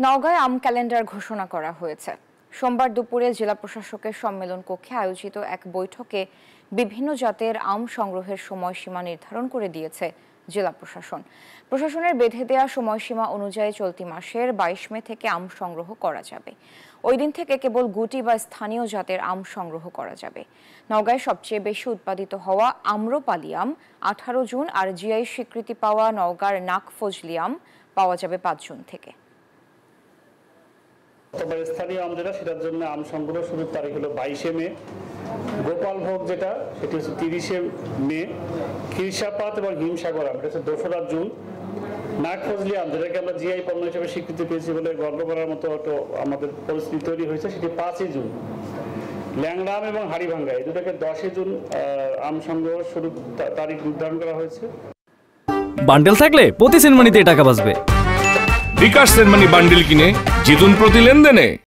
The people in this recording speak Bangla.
নওগাঁয় আম ক্যালেন্ডার ঘোষণা করা হয়েছে। সোমবার দুপুরে জেলা প্রশাসকের সম্মেলন কক্ষে আয়োজিত এক বৈঠকে বিভিন্ন জাতের আম সংগ্রহের সময়সীমা নির্ধারণ করে দিয়েছে জেলা প্রশাসন। প্রশাসনের বেঁধে দেওয়া সময়সীমা অনুযায়ী চলতি মাসের 22 মে থেকে আম সংগ্রহ করা যাবে। ওই দিন থেকে কেবল গুটি বা স্থানীয় জাতের আম সংগ্রহ করা যাবে। নওগাঁয় সবচেয়ে বেশি উৎপাদিত হওয়া আম্রপালি আম 18 জুন আর জিআই স্বীকৃতি পাওয়া নওগাঁর নাকফজলি আম পাওয়া যাবে 5 জুন থেকে। তবে স্থানীয় আম যেটা সেটার জন্য আম সংগ্রহ শুরুর তারিখ হলো 22 মে। গোপালভোগ যেটা সেটি হচ্ছে 30 মে। খিরসাপাত এবং হিমসাগর আম এটা হচ্ছে 2রা জুন। নাকফজলি আম যেটাকে আমরা জিআই পণ্য হিসেবে স্বীকৃতি পেয়েছি বলে গর্ব করার মতো আমাদের পরিস্থিতি তৈরি হয়েছে, সেটি 5 জুন। ল্যাংড়া আম এবং হাড়িভাঙ্গা এই দুটাকে 10 জুন আম সংগ্রহ শুরুর তারিখ নির্ধারণ করা হয়েছে। বান্ডেল থাকলে প্রতি সেনমানিতে টাকা বাঁচবে। বিকাশ সেনমানি বান্ডেল কিনে জিতুন প্রতি লেনদেনে।